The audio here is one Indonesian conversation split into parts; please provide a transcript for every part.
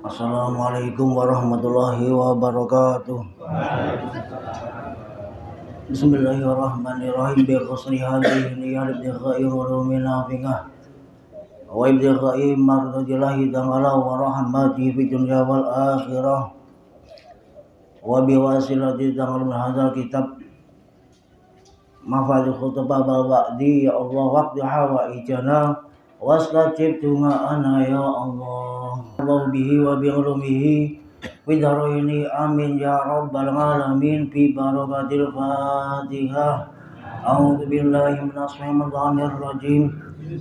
Assalamualaikum warahmatullahi wabarakatuh. Bismillahirrahmanirrahim. Bi khusri hadhihi niyat ibtighai ulumil nafi'ah wa ibtighai mardatillahi ta'ala wa rahmatihi fid dunya wal akhirah wa bi wasilati ta'ala min hadzal kitab mafadil khutbah bal wa'di ya Allah waqti hawaijana wastajib du'ana ya Allah bihi wa bi ulumihi widharini amin ya rabbal alamin bi barakatil fatihah. A'udzu billahi minas syaitonir rajim.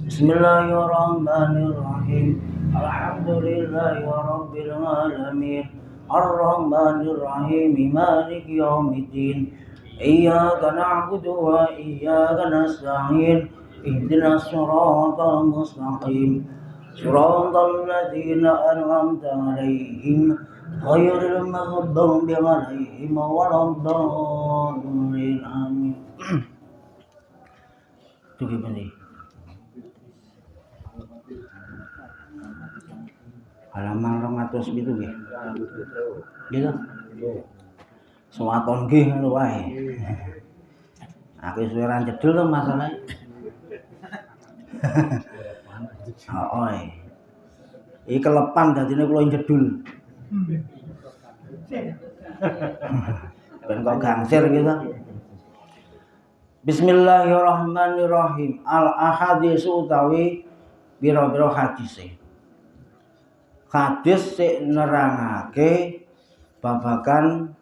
Bismillahirrahmanirrahim. Alhamdulillahi rabbil alamin. Ar-rahmanir rahim. Maliki yaumiddin. Iyyaka na'budu wa iyyaka nasta'in. Ihdinas siratal mustaqim. Siratal ladzina an'amta 'alaihim ghairil maghdubi 'alaihim waladdallin. Amin. Itu gimana? Halaman 200 gitu nggih. Gitu. Suwaton nggih ngono wae. Aku wis ora jedul to masalah. Heeh. Iki kelepan dadine kula jedul. Ben kok gangsir gitu. Bismillahirrahmanirrahim. Al-ahadits utawi biro-biro hadise. Hadis sik nerangake babagan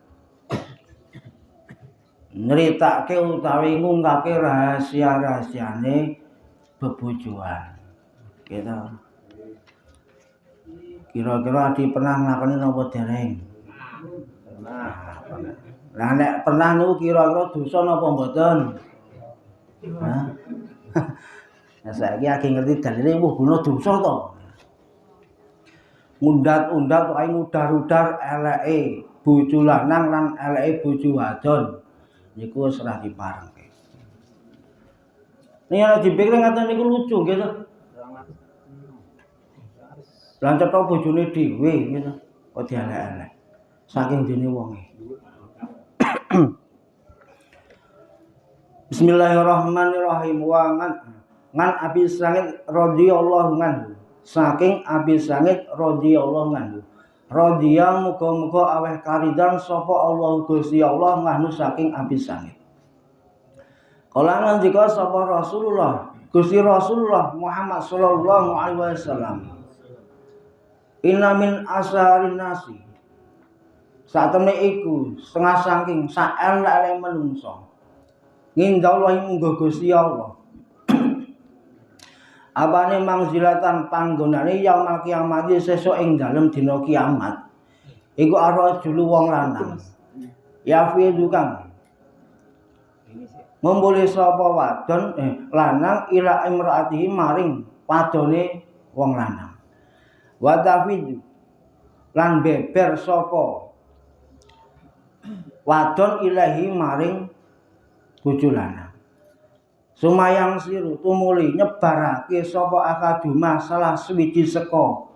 nyeritake utawi ngungkake rahasia-rahasiane bebojoan. Gitu. Kira-kira adi pernah nglakoni napa dereng? Pernah. Lah nek pernah niku kira-kira dosa napa mboten? Hah? Nah, saiki akeh ngerti dalile wah guna dosa to. Ngundat-undat kok ae ngudar-udar eleke bojo lanang lan eleke bojo wadon. Niku wis ora diparengke. Nek ana dipikir ngaten niku lucu nggih to. Lan cetha bojone dhewe gitu. Kok dielek-elek. Saking dene wonge. Bismillahirrahmanirrahim. Wa ngan Abi Sa'id radhiyallahu anhu. Saking Abi Sa'id radhiyallahu anhu. Radhiya muga-muga aweh karidan sapa Allah Gusti Allah nganu saking Abi Sa'id. Kala ngendika sapa Rasulullah, Gusti Rasulullah Muhammad sallallahu alaihi wasallam. Inna min asarin nasi. Satemene iku setengah saking saelek menungso. Ngindallahi munggo Gusti Allah. Apane mangzilatan panggonane yaumul kiamat sesuk ing dalem dina kiamat. Iku arajul wong lanang. Ya fi dukang. Ngumpuli sapa wadon lanang ila imraatihi maring wadone wong lanang. Wa tafid lan beber sapa wadon ilahi maring bojo lanang. Sumayang siru tumuli nyebarake sapa akadumah salah suwiji seka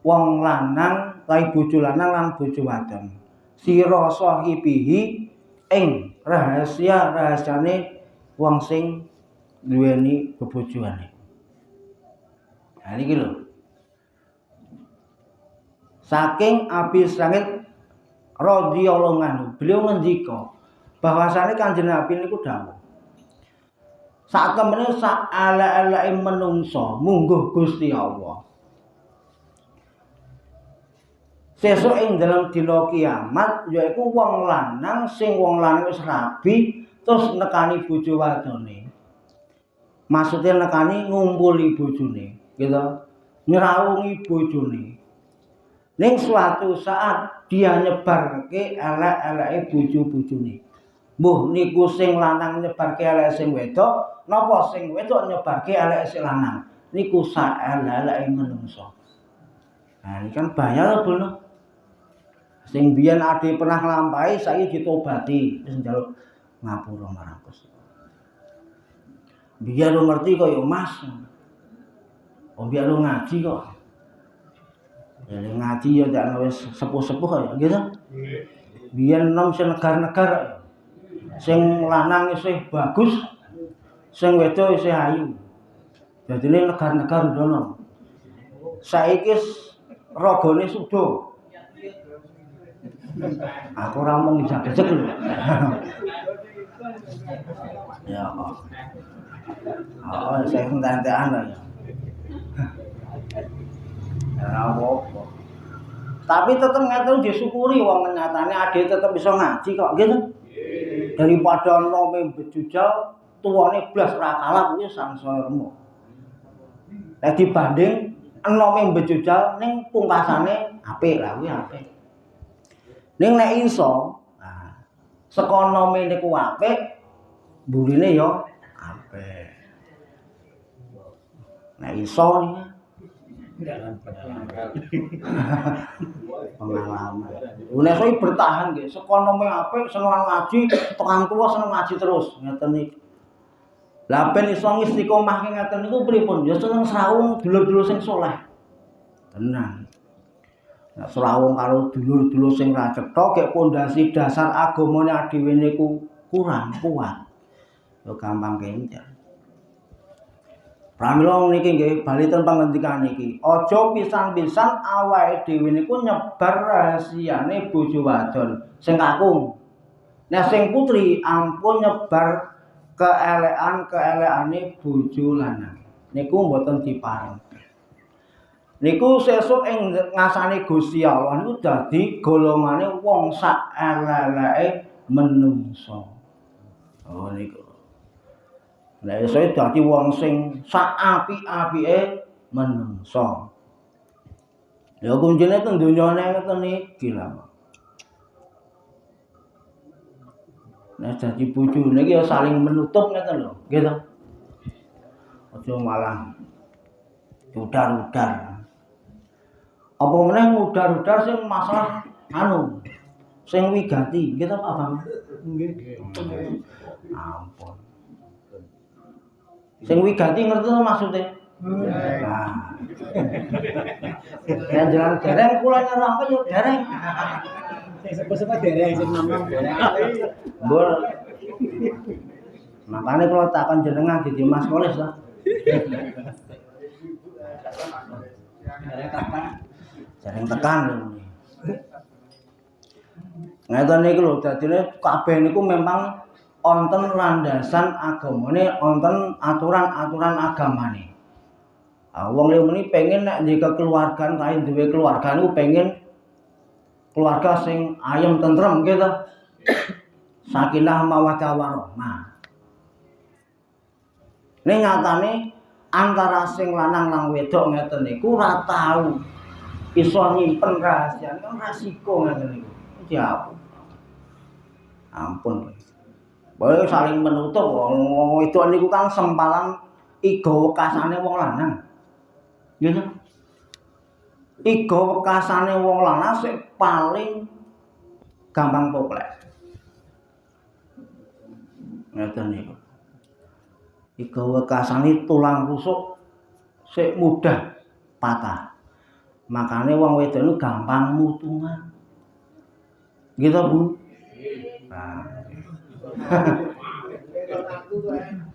wong lanang kae bojo lanang lan bojo wadon. Sira sahibihi ing rahasia-rahasiane wong sing duweni bebojoane. Nah niki lho. Saking Abi Sa'id radhiyallahu anhu, beliau ngendika bahwasane Kanjeng Nabi niku dawuh. Sak temene sak elek-eleke menungso mungguh Gusti Allah. Sesuk ing dalam dina kiamat yaiku wong lanang sing wong lanang wis rabi terus nekani bojo wadone. Maksudnya nekani ngumpuli bojone, gitu. Nyerawungi bojone. Ning suatu saat dia nyebarke elek-eleke bojo-bojone. Mbuh niku sing lanang nyebarke eleke sing wedok, napa sing wedok nyebarke eleke sing lanang. Niku sak elek-eleke menungso. Nah, ini kan bahaya lho, Bro. Sing biyen ade pernah nglampahi saiki ditobati, wis njaluk ngapura marang Gusti. Biyen lu ngerti kok ya Mas. Oh biyen lu ngaji kok. Ya ngaji ya dak wis sepuh-sepuh ya gitu. Biyen nom sing negar-negar. Sing lanang isih bagus, sing wedok isih ayu. Dadine negar-negar ndono. Saiki ragane sudo. Aku ora mung dijak-jek lho. Ya. Oh, saya entek-entekan ya. Ya apa-apa. Tapi tetep ngeten disyukuri wong nyatane ade tetep bisa ngaji kok gitu. Daripada nome bejujal tuane blas ora kalah kuwi sangsaya remuk. Nek dibanding enome bejujal ning pungkasane apik lah kuwi apik. Ning nek iso, nah saka nome niku apik, mburine ya apik. Nek iso nih pengalaman. Nek saya bertahan nggih, saka nome apik seneng ngaji, tekan tuwa seneng ngaji terus ngeten iki. Lah ben iso istiqomah ngeten niku pripun? Ya seneng srawung dulur-dulur sing saleh. Tenan. Nek srawung karo dulur-dulur sing ra cetha gek pondasi dasar agamane dhewe niku kurang kuat. Ya gampang kencer. Pramila niki nggih bali ten pangandikan niki. Aja pisan-pisan awake dhewe niku nyebar rahasiane bojo wadon sing kakung. Nek sing putri ampun nyebar keelekan-keelekane bojo lanang. Niku mboten dipareng. Niku sesuk ing ngasane Gusti Allah niku dadi golongane wong sak elek-eleke menungso. Oh niku. Lah iso dadi wong sing sak apik-apike menungso. Ya kuncine teng donyane ngeten iki lho. Nek dadi bojone iki ya saling menutup ngeten lho, nggih to. Aja malah udar-udar. Apa meneh ngudar-udar sing masalah anu sing wigati nggih to Pak Bang? Nggih. Ampun. Sing wigati ngerti to maksude? Nah. Yen jalan dereng kula nyerang yo dereng. Sing sepo-sepo dereng sing nom-nom dereng. Mbul. Makane kula takon jenengan dadi Mas Kolis to. Jarang tekan lho. Ngeten niku lho dadine kabeh niku memang wonten landasan agamane, wonten aturan-aturan agamane. Wong muni pengen nek duwe kekeluargaan kae duwe keluarga niku pengen keluarga sing ayem tentrem nggih to. Sakinah mawaddah warahmah. Ning nyatane antara sing lanang lan wedok ngeten niku ora tau iso nyimpen rahasia kan resiko ngeten niku. Diapun. Ampun. Bae saling menutup wong wedok niku kan sempalan iga wekasane wong lanang. Nggih. Iga wekasane wong lanang sing paling gampang poklek. Ngeten niku. Iga wekasane tulang rusuk sik mudah patah. Makane wong wedok niku gampang mutungan. Gitu Bu. Nah.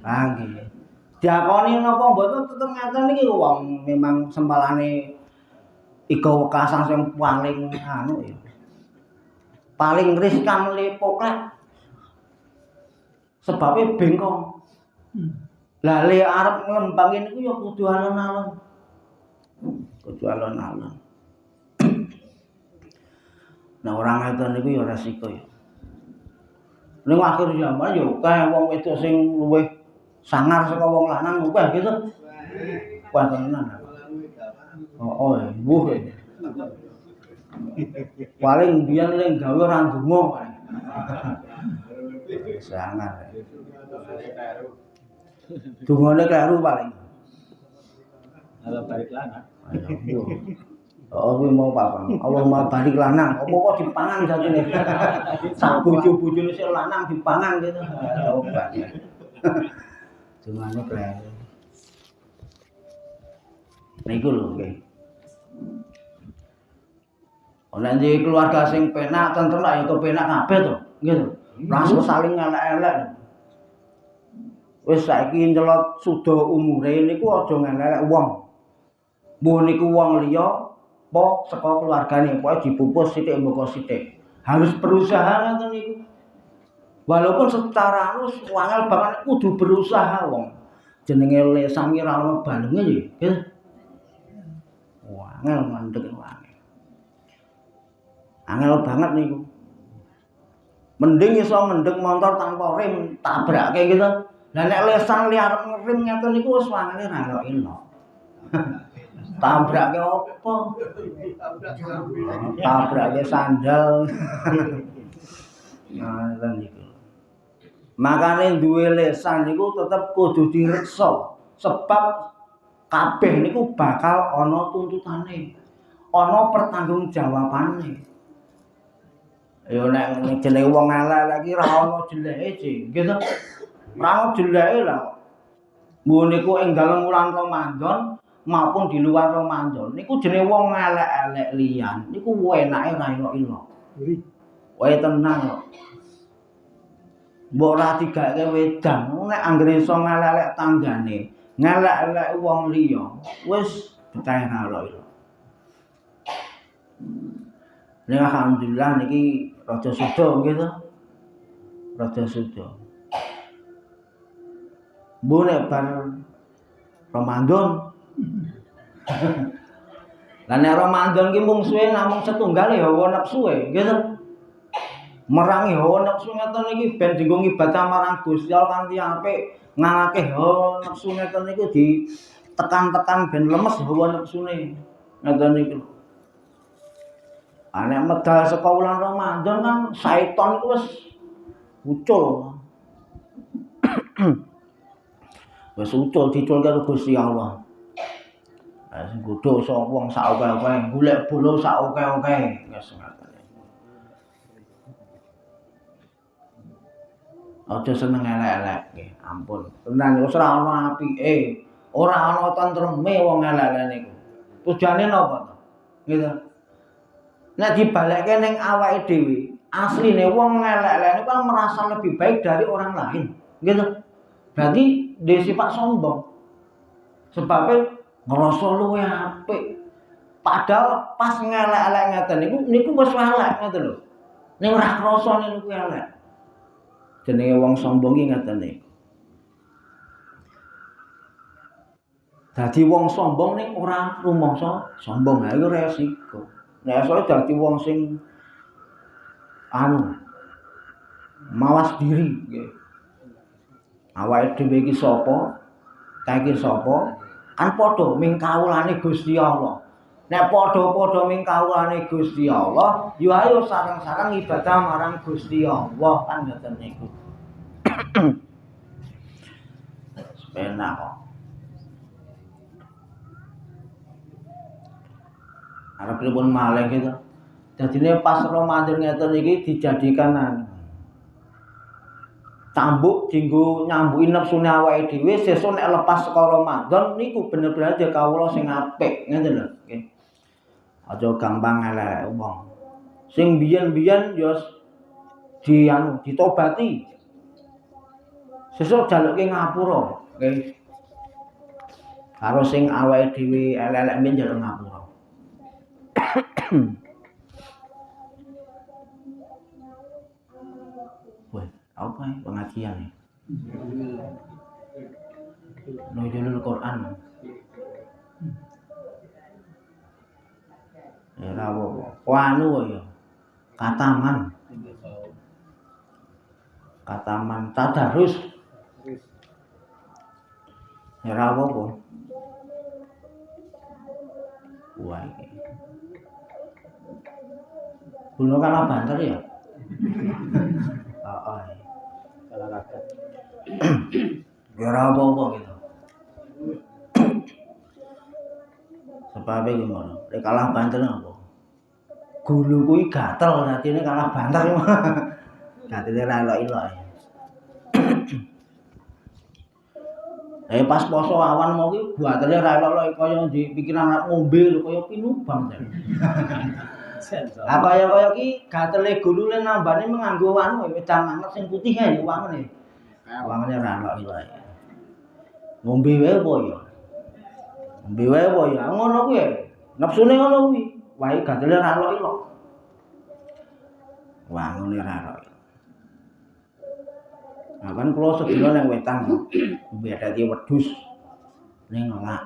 Nggih. Diakoni napa mboten tetep ngeten niki wong memang sempalane iga wekasan sing paling anu ya. Paling riskan le poklek. Sebabe bengkong. Lah le arep ngembangin niku ya kudu alon-alon. Kudu alon-alon. Nah orang ngeten niku ya resiko ya. Ning akhir zaman ya akeh wong wedok sing luwih sangar saka wong lanang akeh gitu. Wah tenan. Oh, mbuh. Paling biyen ning gawe ora ndonga paling. Sangar. Dungane kleru paling. Kalau balik lanang. Oh kuwi mau apa? Allahumma barik lanang. Apa dipangan jatine. Sak bojo-bojone sing lanang dipangan gitu. Coba. Cumane kleru. Niku lho nggih. Ana ndi keluarga sing penak tentrem ya kepenak kabeh to. Nggih to. Langsung saling ngelek-elek. Wis saiki nyelot suda umure niku aja ngelek wong. Mbuh niku wong liya apa saka keluargane, pokoke dipupus sithik mboko sithik. Harus berusaha ngoten niku. Walaupun secara anu wangel banget kudu berusaha wong. Jenenge lesan ki ra ono balunge nggih. Wangel mandeg wangel. Angel banget niku. Mending iso mendeng motor tanpa rem tabrake gitu. Lah nek lesan li arep ngerem ngeten niku wis wangele ra elok. Tabrake apa? Tabrake sandal. Nah, ngoten niku. Makane duwe lesan niku tetep kudu direksa sebab kabeh niku bakal ana tuntutane. Ana pertanggungjawabane. Ya nek jenenge wong elek iki ra ono jeleke sih, nggih to? Ra ono jeleke lah. Mbuh niku ing dalem wulan Ramadan maupun di luar Ramadan niku jenenge wong elek-elek liyan niku enake ra ilok-ilok. Wae tenang kok. Mbok ora digake wedan, nek anggere iso ngelek-elek tanggane, ngelek-elek wong liya, wis betah ra ilok-ilok. Nek alhamdulillah niki rada suda nggih to. Rada suda. Mbok nek bar Ramadan. Lah nek Ramadan ki mung suwe namung setunggal ya hawa nafsu e, nggih to. Merangi hawa nafsu ngeten iki ben dienggo ngibadah marang Gusti Allah kanthi apik, ngalahke hawa nafsu ngeten niku ditekan-tekan ben lemes hawa nafsune. Ngeten niku. Nek medal saka wulan Ramadan kan syaiton iku wis ucul. Wis ucul dicul karo Gusti Allah. Sing godho sapa wong sak akeh-akeh, golek bolo sak akeh-akeh. Wis ngoten. Aja seneng elek-elek nggih, ampun. Tenan wis ora ana apike, ora ana tentreme wong elek-elek niku. Tujuane napa to? Nggih to. Nek dibalekke ning awake dhewe, asline wong elek-elek niku kan merasa lebih baik dari orang lain. Nggih to. Berarti dia sifat sombong. Sebabnya ngerasa luwe apik. Padahal pas ngelek-elek ngeten niku wis elek ngoten lho. Ning ora krasa niku elek. Jenenge wong sombong iki ngeten niku. Dadi wong sombong ning ora rumangsa sombong, ha iku resiko. Nek iso dadi wong sing mawas diri nggih. Awake dhewe iki sapa? Kae iki sapa? Kan padha ming kawulane Gusti Allah. Nek padha-padha ming kawulane Gusti Allah, ya ayo sareng-sareng ibadah marang Gusti Allah kan ngoten niku. Penak kok. Arep pripun malih gitu. Dadine pas Ramadan ngeten iki dijadikan cambuk dienggo nyambuki nepsune awake dhewe sesuk nek lepas saka Ramadan niku bener-bener aja kawula sing apik ngeten lho nggih. Aja gampang elek wong. Sing biyen-biyen ya ditobati. Sesuk jaluke ngapura nggih. Karo sing awake dhewe elek-elek mbiyen njaluk ngapura. Apa pengajian nih? Nuzulul Quran. Ya rawo. Wanu ya. Kataman tadarus. Ya rawo apa? Wah iki. Bunuh kalah banter ya? Heeh. Olahraga. Ya ora apa-apa gitu. Sebabe ki ngono. Nek kalah banter apa? Gulu kuwi gatel dadine kalah banter. Gatine ra elok-elok. Pas poso awan mau ki gatele ra elok-elok kaya dipikir anak ngombe lho kaya pinubang. Lah kaya ki gatele gulune nambane nganggo anu wedang anget sing putih ae wangene. Wangene ra elok-elok. Ngombe wae apa ya? Ngombe wae apa ya? Ngono kuwi. Nepsune ngono kuwi. Wae gatele ra elok-elok. Wangene ra elok. Nah kan kula sedina nang wetan ngombe dadi wedhus ning ngak.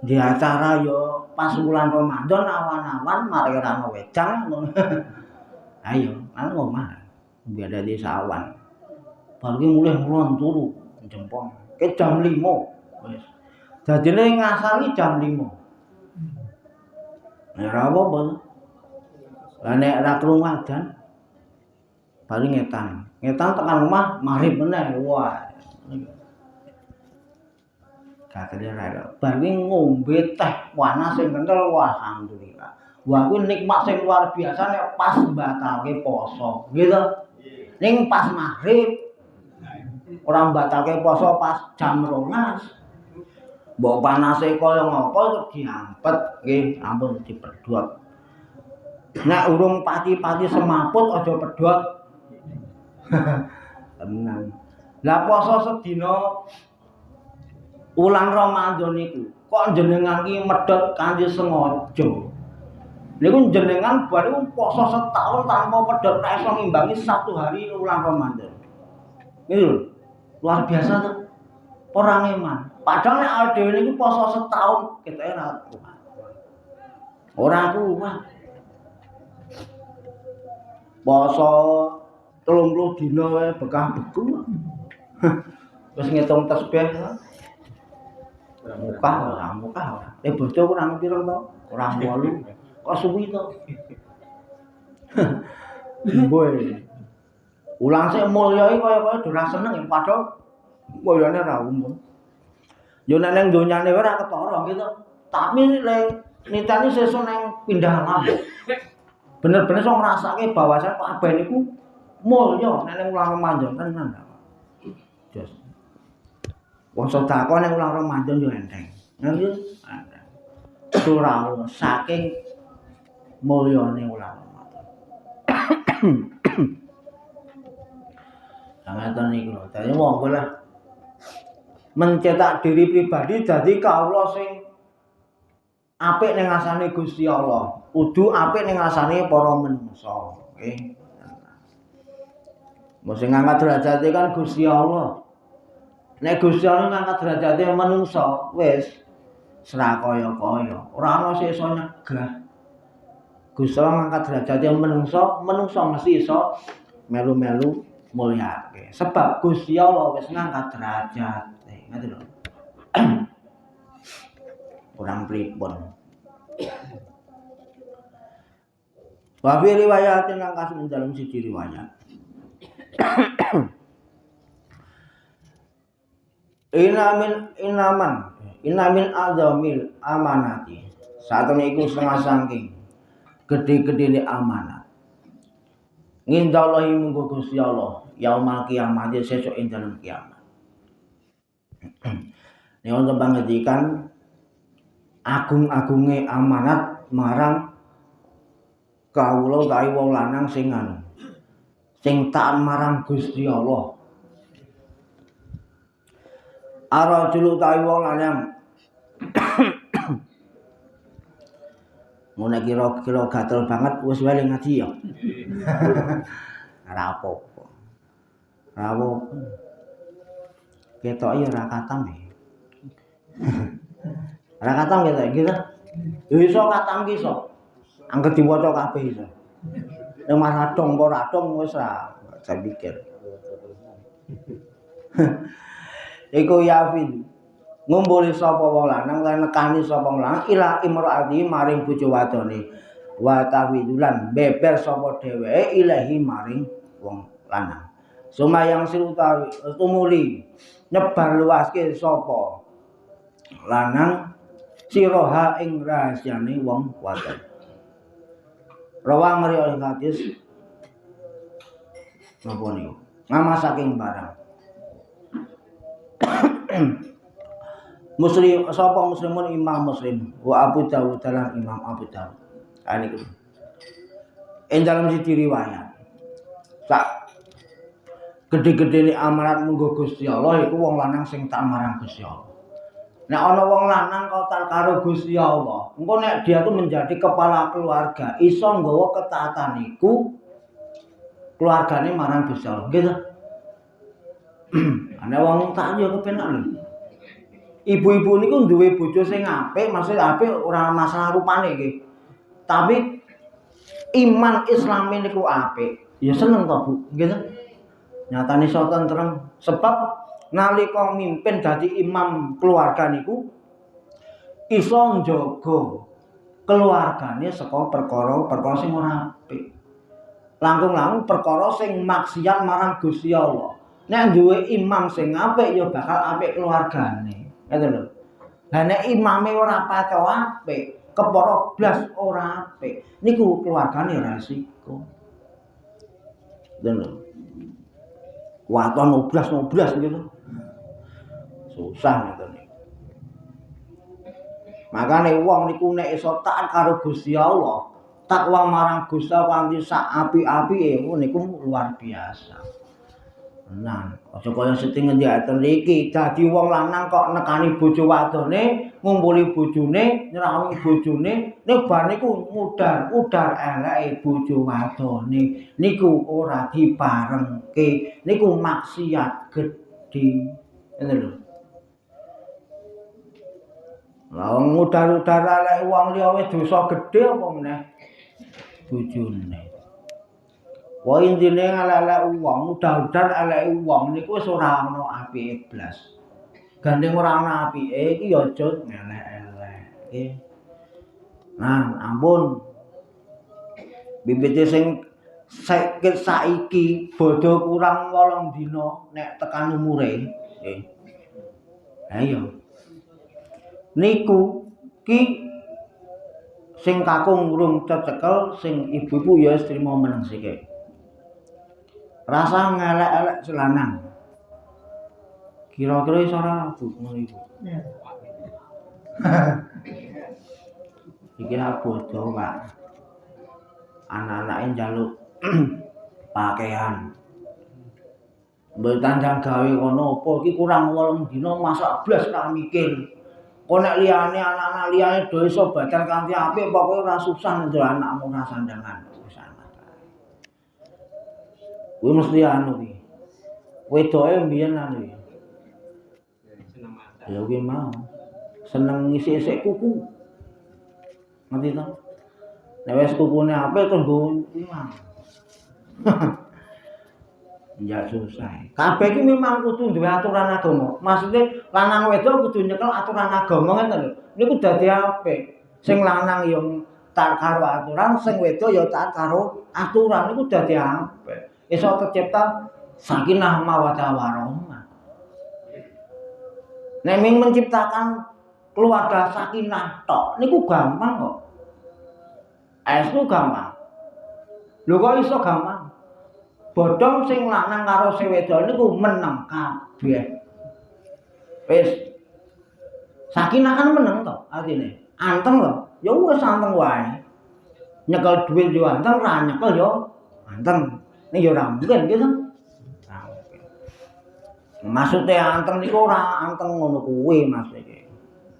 Di acara yo pas bulan Ramadan awan-awan mari ora ono wedang ngono. Ayo, nang omah. Ngombe dadi sawan. Bar ki mulih mulon turu jempong. Ke jam 5 wis. Dadine ngasar ki jam 5. Ora apa-apa. Lah nek ra krungu adzan paling ngetan. Ngetan tekan omah maghrib meneh. Wah. Gatele ra elok. Bar ki ngombe teh panas sing kenthel wah alhamdulillah. Wah kuwi nikmat sing luar biasa nek pas mbatalke poso. Gitu. Ning pas maghrib ora mbatalke poso pas jam 12. Mbok panase kaya ngapa terus diampet nggih ampun dipedhot. Nek urung pati-pati semaput aja pedhot. Tenang. Lah poso sedina wulan Ramadan niku kok jenengan ki medhot kanthi sengaja. Niku jenengan bar poso setahun tanpa pedhot ra iso ngimbangi 1 hari wulan Ramadan. Niku luar biasa tuh. Ora ngeman. Padahal nek awake dhewe niku poso setahun ketoke ra kuat. Ora kuat. Poso 30 dina wae bekah beku. Wis ngitung tasbih. Mukah ora. Bojo kurang pira to? Kurang 8. Kok suwi to? Mboe. Ulang sik mulya iki kaya-kaya ora seneng padahal mulyane ra umum. Yo nek nang donyane ora ketara gitu. Tapi nek nitani sesuk nang pindah alam. Bener-bener iso ngrasake bahwasan kabeh niku mulya nek ning ulang Ramadan tenan. Jos. Wong sedekah ning ulang Ramadan yo enteng. Ngerti? Enteng. Surah saking mulyane ulang Ramadan. Ngeten niku lho. Dadi monggo lah mencetak diri pribadi dadi kawula sing apik ning ngasane Gusti Allah, kudu apik ning ngasane para manungsa, nggih. Mesti ngangkat derajate kan Gusti Allah. Nek Gusti Allah ngangkat derajate manungsa, wis serakaya-kaya, ora ana sing iso nyegah. Gusti Allah ngangkat derajate manungsa, manungsa mesti iso melu-melu mulyake. Sebab Gusti Allah wis ngangkat derajat. Ngerti lho. Kurang pripun. Wa fi riwayatin nang kasih dalam siji riwayat. Inamin azamil amanati. Satune iku setengah saking gede-gedene amanat. Ngindallahi munggo Gusti Allah yaumul kiamat sesuk ing dalem kiamat. Nek wonten pangandikan agung-agunge amanat marang kawula utawi wong lanang sing taat marang Gusti Allah. Arajul utawi wong lanang mun kira-kira gatel banget wis wae ngaji ya. Ora apa-apa. Ora apa-apa. Ketok ya ora katam e. Ora katam ketok gitu. Iso katam ki iso. Angger diwaca kabeh iso. Nek mas adong apa ora adong wis ra saya pikir. Iku yafin ngumpuli sapa wong lanang lan nekani sapa wong lanang ila imraati maring bojo wadone wa tawidulan beber sapa dheweke ilahi maring wong lanang sumayang sirutawi tumuli nyebar luaske sapa lanang siroha ing rahasiane wong wadon. Rawang riwayat hadis napa niku? Ngama saking barang. Muslim sapa muslimun Imam Muslim wa Abu Dawud lan Imam Abu Dawud. Niku. Ing dalam siji riwayat. Sak gede-gedene amarat munggo Gusti Allah iku wong lanang sing taat marang Gusti Allah. Nek ana wong lanang kok taat karo Gusti Allah, engko nek dia tuh menjadi kepala keluarga, iso nggawa ketaatan iku keluargane marang Gusti Allah. Gitu. Ana wong taat ya kepenak lho. Ibu-ibu niku duwe bojo sing apik, maksud apik ora masalah rupane iki. Tapi iman Islam niku apik, ya seneng to, Bu. Gitu. Nyatane iso tentrem sebab nalika mimpin dadi imam keluarga niku iso njaga keluargane saka perkara sing ora apik. Langkung-langkung perkara sing maksiat marang Gusti Allah. Nek duwe imam sing apik ya bakal apik keluargane. Ngoten lho. Lah nek imame ora pato apik, kepara blas ora apik, niku keluargane resiko. Ngoten lho. Waton oblas gitu. Susah ngoten niku. Makane wong niku nek iso taat karo Gusti Allah, takwa marang Gusti Allah kanthi sak apik-apike niku luar biasa. Nah, aja kaya setting ngendiaken iki dadi wong lanang kok nekani bojo wadone, ngumpuli bojone, nyrawi bojone, nek bar niku mudar eleke bojo wadone niku ora diparengke, niku maksiat gedhe. Ngoten lho. Lah mudar-mudar eleke wong liya wis dosa gedhe apa meneh bojone. Wa intine elek-elek wong, udah-udah elek wong niku wis ora ana apike blas. Gandeng ora ana apike iki ya aja elek-elek. Nggih. Nah, ampun. Bibite sing saiki bodho kurang 8 dina nek tekan umure. Nggih. Ayo. Niku ki sing kakung urung cecekel, sing ibu-ibu ya wis trimo meneng sithik. Rasa ngelek-elek selanang. Kira-kira iso ora Bu ngono iku. Iki abodo, Pak. Anak-anake njaluk pakaian. Mbok tandang gawe kono apa iki kurang 8 dina masak blas ora mikir. Kok nek liyane anak-anak liyane do iso badan kanthi apik pokoke ora susah njaluk anakmu ora sandangan. Kuwi mesti anu iki. Wedoke mbiyen anu iki. Seneng masak. Ya kuwi mau. Seneng ngisi-isik kuku. Ngerti to? Nek wis kukune apik terus nggo imam. Ya susah. Kabeh iki memang kudu duwe aturan agama. Maksude lanang wedok kudu nyekel aturan agama ngoten lho. Niku dadi apik. Sing lanang ya taat karo aturan, sing wedok ya taat karo aturan niku dadi apik. Iso tercipta sakinah mawaddah warahmah. Nek ming menciptakan keluarga sakinah tok niku gampang kok. Itu gampang. Lho kok iso gampang? Bodhong sing lanang karo sing wedok niku meneng kabeh. Wis sakinah kan meneng to artine. Anteng lho. Ya wis anteng wae. Nyekel dhuwit yo anteng, ra nyekel yo anteng. Nek ya ora mungkin gitu. Maksudnya anteng niku ora anteng ngono kuwi maksudnya.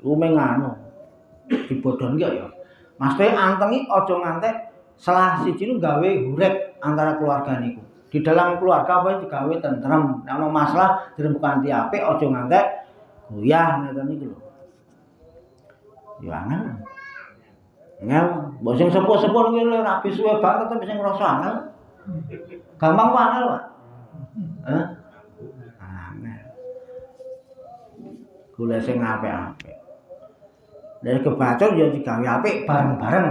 Lume nganu. Dibodhon ki ya. Maksudnya anteng iki aja ngantek salah siji nu gawe hurep antara keluarga niku. Di dalam keluarga apa digawe tentrem. Nek ana masalah dirembuk kanthi apik aja ngantek goyah ngoten niku lho. Ya angel. Angel, mbok sing sepuh-sepuh niku ora suwe banget tapi sing ngrasa angel. Gampang wae angel, Pak. Heh. Angel. Golek sing apik-apik. Nek kebacut ya digawe apik bareng-bareng.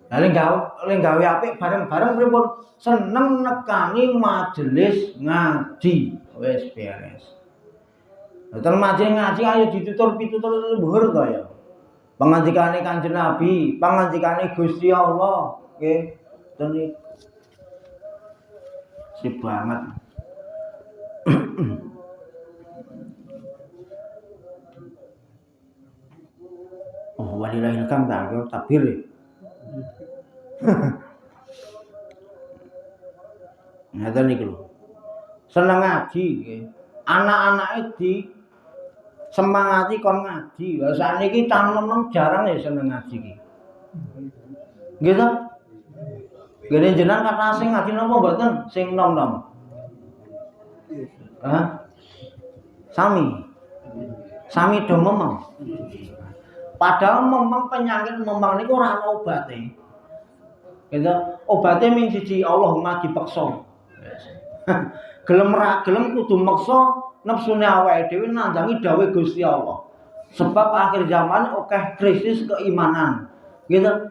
Lah nek gawe apik bareng-bareng pripun? Seneng nekani majelis ngaji. Wis beres. Terus majelis ngaji ayo ditutur pitutur luhur to ya. Pangandikane Kanjeng Nabi, pangandikane Gusti Allah, nggih. Ten sip banget. Oh, walillahil hamd takbir. Ngeten niku lho. Seneng ngaji nggih. Anak-anake di semangati kon ngaji. Lah sakniki cah nom jarang ya seneng ngaji iki. Nggih to? Gene jenengan kata sing ngaji napa mboten? Sing nom-nom. Hah? Sami do memeng. Padahal memeng penyakit memeng niku ora ana obate. Gitu. Obate ming siji Allahumma dipeksa. Gelem ra gelem kudu meksa nepsune awake dhewe nandangi dawuh Gusti Allah. Sebab akhir zaman akeh krisis keimanan. Gitu.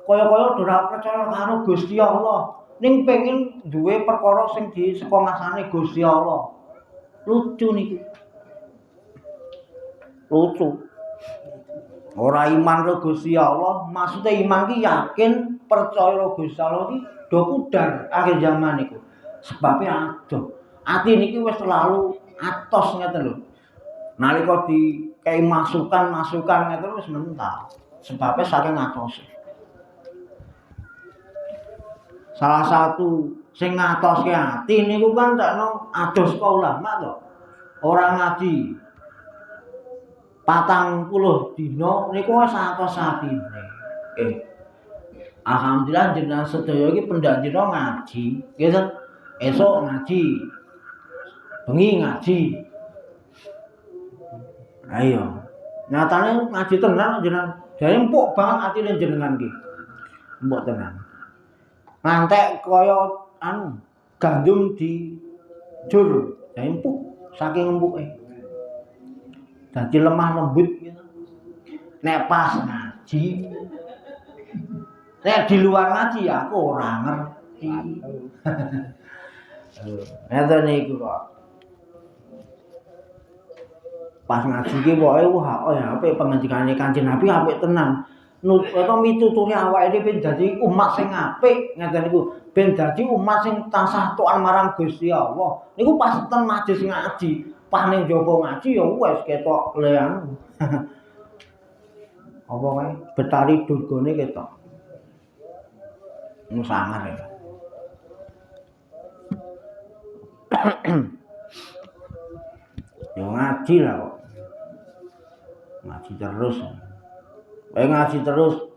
Kaya-kaya ora percaya karo Gusti Allah, ning pengen duwe perkara sing di saka ngasane Gusti Allah. Lucu niki. Lucu. Ora iman karo Gusti Allah, maksude iman ki yakin percaya karo Gusti Allah ki do pudar akhir zaman niku. Sebabe adoh. Ati niki wis terlalu atos ngeten lho. Nalika dikei masukan-masukan ngeten wis mental. Sebabe saking atose. Salah satu sing ngatoske ati niku kan takno ados ka ulama to. Ora ngaji 40 dina niku wis atos atine. Alhamdulillah jenengan sedaya iki pendak dina ngaji, nggih. Esuk ngaji. Bengi ngaji. Ayo. Nyatane ngaji tenan jenengan. Jare empuk banget atine jenengan iki. Empuk tenan. Ngantek kaya gandum di jur, ya empuk saking empuke. Dadi lemah lembut gitu. Nek pas ngaji, nek di luar ngaji aku ora ngerti. Ngeten niku kok. Pas ngaji ki pokoke wah apik pangandikane Kanjeng Nabi apik tenan. Apa mituturi awake dhewe ben dadi umat sing apik ngeten niku ben dadi umat sing tansah tuan marang Gusti Allah niku pas ten majelis ngaji pas ning jaba ngaji ya wis ketok leang apa wae betari durgane ketok sangar ya. Ya ngaji lah kok ngaji terus. Ngaji terus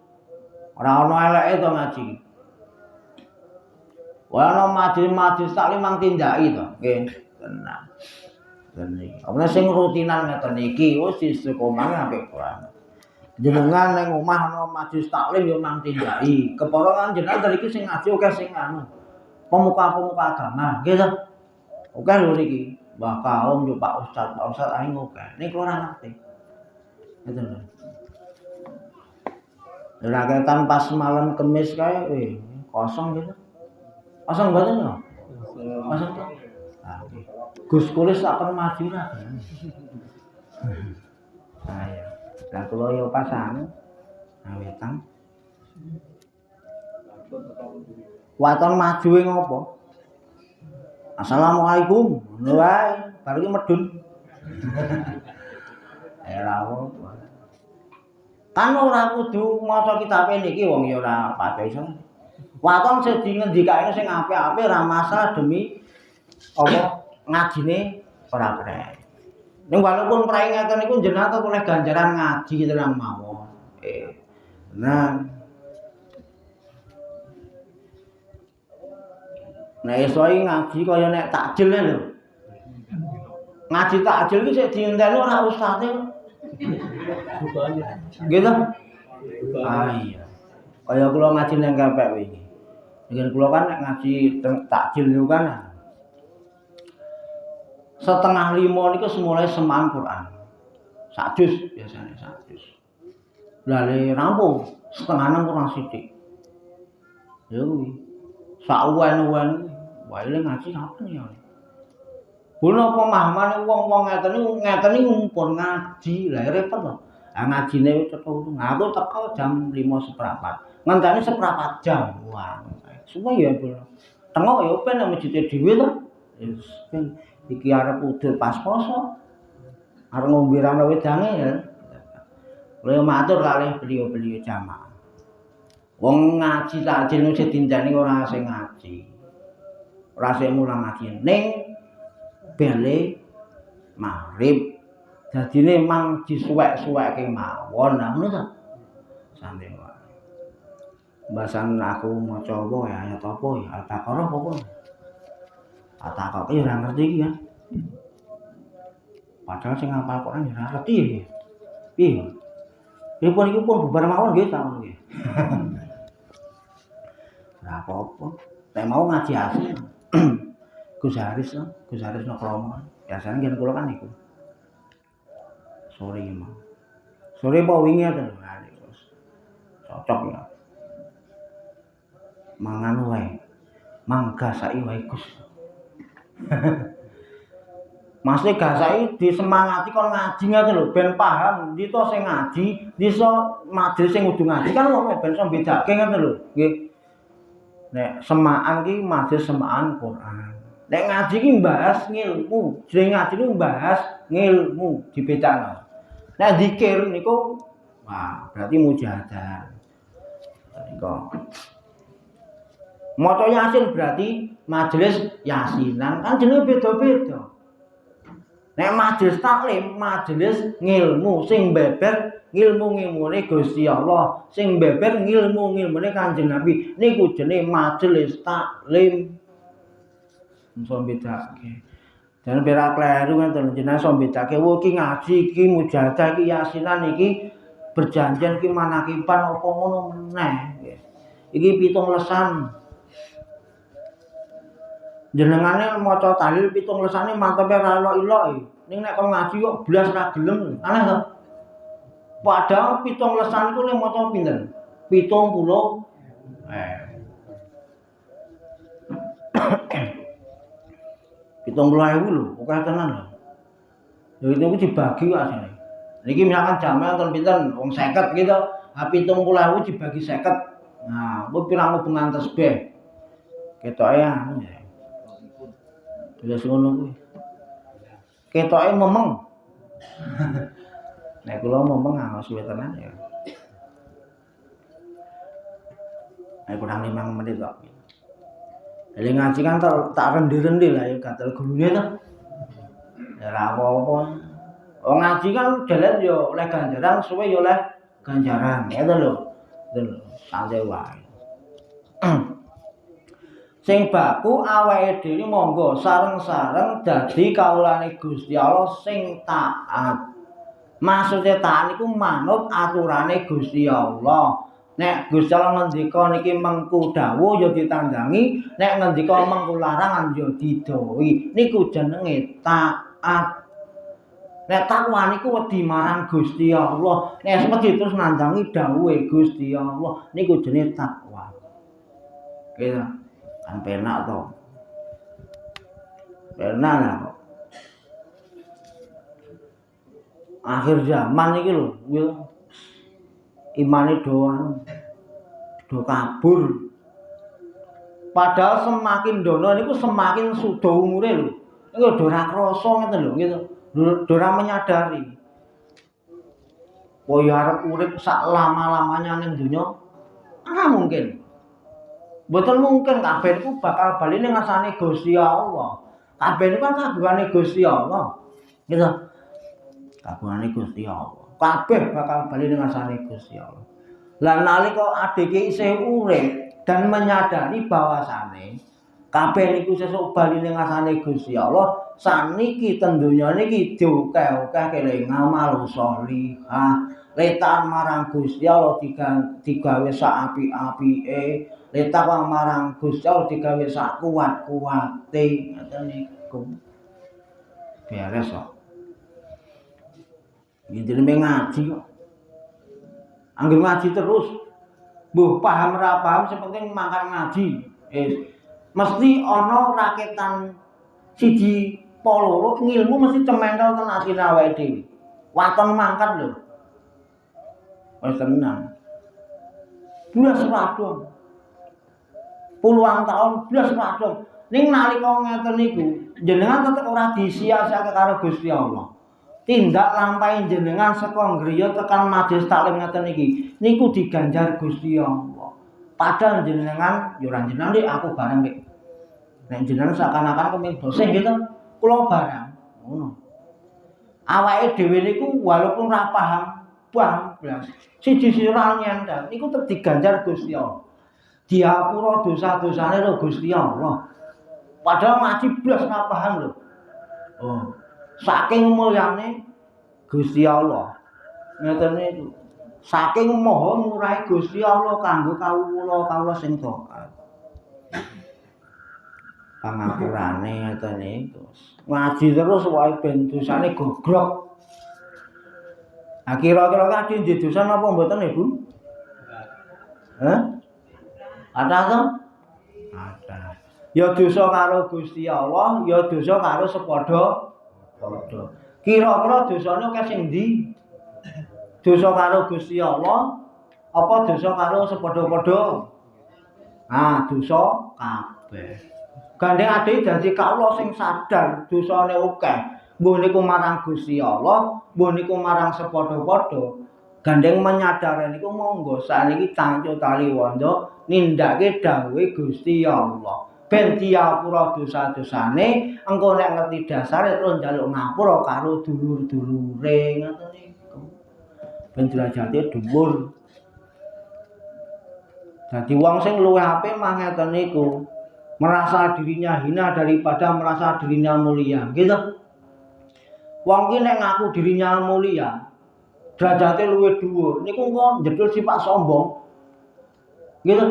ora ana eleke to ngaji. Ora ana majelis-majelis taklim mang tindaki to, nggih. Tenan. Dan iki. Apa sing rutinan ngeten iki wis istiqomah apik banget. Jenengan ning omah ana majelis taklim yo mang tindaki. Kepara kan jenengan dari iki sing ngaji akeh sing pemuka-pemuka agama, nggih to. Oke lho niki. Mbah Kaum yo Pak Ustaz aing oke. Ning kula ora ngerti. Ngeten lho. Raketan pas malam Kamis kae kosong gitu. Kosong mboten lho. Kosong to. Gus Kulis akan maju ra. Ayo. Lah kula yo pasang wetan. Waton maju ngopo? Assalamualaikum. Ngono wae, bar iki medun. Ora apa. Kan ora kudu maca kitabe niki wong ya ora pati iso. Waton sing dingendikake sing apik-apik ora masalah demi apa ngajine ora keren. Ning walaupun praing ngeten niku jenengan oleh ganjaran ngaji tenang mawon. Nah. Nek iso ngaji kaya nek takjil lho. Ngaji takjil iki sik dienteni ora ustaze. Gitu? Iya. Kaya kula ngaji nang kepek wingi. Dengan kula kan nek ngaji takjil niku kan 4:30 niku semulai semaan Quran. Sak juz biasane sak juz. Lah le rampung 5:30 kurang sithik. Ya kuwi. Sak uwen-uwen wae le ngaji kapan ya. Bono pemahaman wong-wong ngeten niku ngumpul ngaji, lah repot lho. ngajine wis teko. Aku teko jam 5 seprapat. Ngenteni seprapat jam. Wah, suwe ya Bu. Tengok ya ben nang masjid dhewe to. Wis iki arep udur pas poso. Arep ngombe rano wedange ya. Kula matur kalih beliau-beliau jamaah. Wong ngaji tak jeneng sing dindani ora sing ngaji. Ora sing mulang ngaji ning bele maghrib. Dadine mang disuwek-suweke mawon. Nah ngono to. Santai wae. Bahasan aku maca apa ya ayat apa ya Al-Baqarah apa. Kata-kata ya ora ngerti iki ya. Padahal sing ngapal Quran ya ora ngerti ya. Piye? Pripun iki pun bubar mawon nggih ta ngono nggih. Ora apa-apa. Nek mau ngaji asli. Gus Haris Nokromo. Biasane ngen kula kan iku. Sore iki mau. Sore apa wingi to lho. Cocok ya. Mangan wae. Manggasaki wae Gus. Masih gasai disemangati kon ngaji ngoten lho ben paham ndi to sing ngaji, ndi iso majelis sing kudu ngaji kan wong ben iso bedake ngoten lho. Nggih. Nek semaan ki majelis semaan Quran. Nek ngaji ki mbahas ngilmu, jeneng ngaji niku mbahas ngilmu dibedakno. Nek zikir niku wah berarti mujahadah. Niku. Maca Yasin berarti majelis yasinan kan jenenge beda-beda. Nek majelis taklim, majelis ngilmu sing beber ngilmu-ngilmune Gusti Allah, sing beber ngilmu-ngilmune Kanjeng Nabi. Niku jenenge majelis taklim. Iso bedake. Dan ora kleru ngoten jenengan iso bedake. Wo iki ngaji iki mujahadah iki yasinan iki berjanjian iki manakiban apa ngono meneh. Iki pitung lesan. Jenengane maca tahlil pitung lesane mantepe ra elok-elok. Ning nek kon ngaji kok blas ra gelem. Aneh to. Padahal pitung lesan iku ning maca pinten? 70. 70.000 lho, akeh tenan lho. Ya itu dibagi kok asine. Niki misalkan jamaah wonten pinten? Wong 50 gitu. Ha 70.000 dibagi 50. Nah, kuwi pirang hubungan tasbih. Ketoke anu ya. Wis ngono kuwi. Ketoke memeng. Nek kula memeng nganggo suwe tenan ya. Nek kurang 5 menit kok. Jadi ngaji kan tak rendi-rendi lah ya gatel gurune to. Ya ora apa-apa. Wong ngaji kan jalan yo oleh ganjaran, suwe yo oleh ganjaran. Ya to lho. Lho, santai wae. Sing baku awake dhewe monggo sareng-sareng dadi kawulane Gusti Allah sing taat. Maksude taat niku manut aturane Gusti Allah. Nek Gusti Allah ngendika niki mengku dawuh ya ditandangi, nek ngendika mengku larangan ya didhawuhi. Niku jenenge taat. Nek takwa niku wedi marang Gusti Allah. Nek wedi terus nandangi dawuhe Gusti Allah, niku jenenge takwa. Gitu. Kan penak to. Penak lah kok. Akhir zaman iki lho, imane do kabur. Padahal semakin dono niku semakin suda umure lho. Niku do ora krasa ngeten lho, gitu. Do ora menyadari. Koyo arep urip sak lama-lamanya ning donya, ora mungkin. Mboten mungkin kabeh niku bakal bali ning ngasane Gusti Allah. Kabeh niku kan kagungane Gusti Allah. Gitu. Kagungane Gusti Allah. Kabeh bakal bali ning ngasane Gusti Allah. Lah nalika adike isih urip dan menyadari bahwasane kabeh niku sesuk bali ning ngasane Gusti Allah, saniki ten donya niki diukeh-ukeh keling ngamal sholihah. Letan marang Gusti Allah digawe sak apik-apike. Letak marang Gusti Allah digawe sak kuat-kuate. Ngoten niku. Beres kok. Ngene ngaji kok. Angger ngaji terus. Mbuh paham ora paham sing penting mangkat ngaji. Mesti ana raketan siji poloro ngilmu mesti cementel ten atine awake dhewe. Waton mangkat lho. Wis tenan. Blas wadon. Puluhan tahun blas wadon. Ning nalika ngeten niku, jenengan tetep ora disia-siake karo Gusti Allah. Tindak lampahi jenengan saka griya tekan majelis taklim ngeten iki niku diganjar Gusti Allah. Padahal jenengan yo ora jenengan nek aku bareng nek. Nek jenengan seakan-akan kepengin dosen gitu, kula bareng. Ngono. Awake dhewe niku walaupun ora paham blas. Siji sira nyendal niku tetep diganjar Gusti Allah. Diapura dosa-dosane karo Gusti Allah. Padahal ngaji blas ora paham lho. Oh. Saking mulyane Gusti Allah. Ngeten niku. Saking maha murahe Gusti Allah kanggo kawula sing taat. Pangapurane ngeten niku. Ngaji terus wae ben dosane gogrok. Nah kira-kira kadhe nggih dosa napa mboten Ibu? Hah? Ada to? Ada. Ya dosa karo Gusti Allah, ya dosa karo sepadha. Kira-kira dosane akeh sing ndi? Dosa karo Gusti Allah apa dosa karo sepadha-padha? Nah, dosa kabeh. Gandeng ade dadi kawula sing sadar dosane akeh. Mbuh niku marang Gusti Allah, mbuh niku marang sepadha-padha. Gandeng menyadari niku monggo saniki tangcu tali wanda nindake dawuhe Gusti Allah. Ben diapura dosa-dosane, engko nek ngerti dasare terus njaluk ngapura karo dulur-dulure ngoten niku. Ben derajate dhuwur. Dadi wong sing luwih apik mah ngeten niku. Merasa dirinya hina daripada merasa dirinya mulia, gitu. Wong ki nek ngaku dirinya mulia, derajate luwih dhuwur, niku kok njedul sifat sombong. Gitu.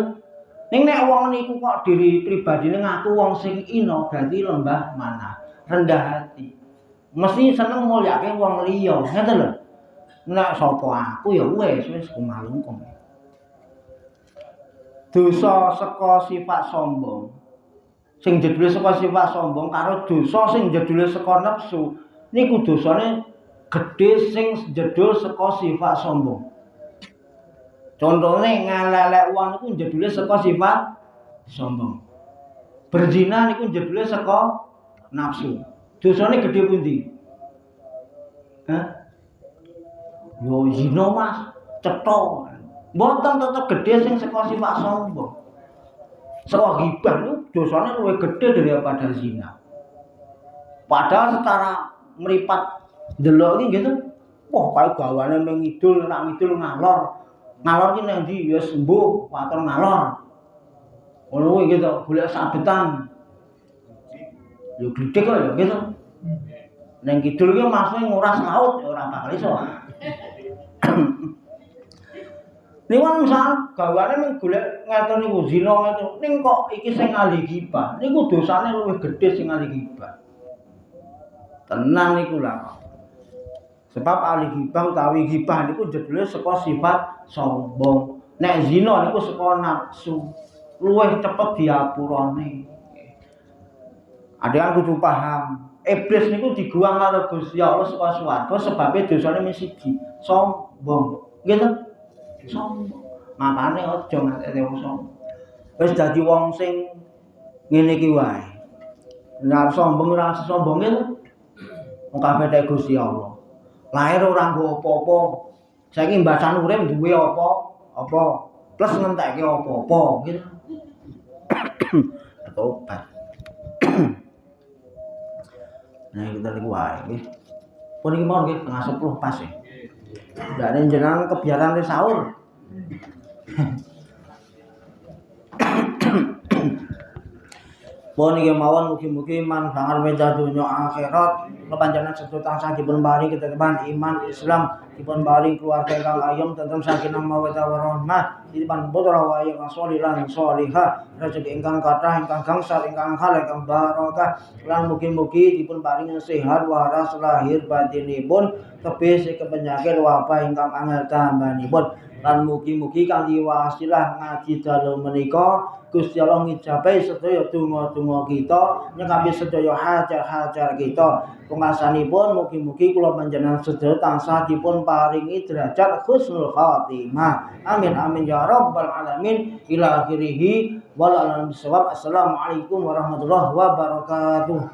Ning nek wong niku kok diri pribadine ngaku wong sing ina, berarti lembah manah, rendah hati. Mesti seneng mulyake wong liya, ngoten lho. Nek sapa aku ya wis kumalungkung. Dosa saka sifat sombong. Sing jedule saka sifat sombong karo dosa sing jedule saka nafsu, niku dosane gedhe sing jedul saka sifat sombong. Contohnya ngelelek uang niku jedule saka sifat sombong. Berzina niku jedule saka nafsu. Dosane gedhe pundi? Hah? Yo zina Mas, cetha. Mboten tetep gedhe sing saka sifat sombong. Saka ghibah niku dosane luwih gedhe daripada zina. Padahal secara meripat delok iki gitu. Wah, kaya gawane mung ngidul, nak ngidul ngalor. Ngalor ki nang ndi ya sembuh, waton ngalor. Ngono kuwi gitu, golek sabetan. Yo gledhek kok ya gitu. Nang kidul ki masuk nguras laut ya ora bakal iso. Ning misal gawane mung golek ngeten niku zina ngeten. Ning kok iki sing ahli ghibah, niku dosane luwih gedhe sing ahli ghibah. Tenang niku lah. Sebab ahli ghibah utawi ghibah niku jedule saka sifat sombong. Nek zina niku saka nafsu. Luwih cepet diapurane. Ada yang kudu paham. Iblis niku diguang karo Gusti Allah saka swarga sebabe dosane mung siji, sombong. Gitu. Sombong. Makane aja nganti wong sombong. Wis dadi wong sing ngene iki wae. Nek sombong ora sombong itu wong kabeh tek Gusti Allah. Lahir ora nggo apa-apa. Saiki mbasan urip duwe apa? Plus ngentekke apa-apa gitu. Tobat. Nah, kita lagi wae nggih. Pun iki mau nggih setengah 10 pas ya. Ndane jenengan kebiaran wis sahur. Pun iki mawon mugi-mugi manfaat meja dunya akhirat kepanjenengan sedaya tansah dipun paringi ketetepan iman Islam dipun paringi keluarga ingkang ayem tentrem sakinah mawaddah warahmah dipun putra wayang sholihan sholihah rezeki ingkang kathah ingkang gangsal ingkang halal ingkang barokah lan mugi-mugi dipun paringi sehat waras lahir batinipun tebih saking penyakit wabah ingkang angel tambanipun lan mugi-mugi kanthi wasilah ngaji dalu menika Gusti Allah ngijabahi sedaya donga-donga kita, nyekapi sedaya hajat-hajat kita. Pungkasanipun mugi-mugi kula panjenengan sedaya tansah dipun paringi derajat husnul khatimah. Amin amin ya rabbal alamin. Ila akhirih. Assalamualaikum warahmatullahi wabarakatuh.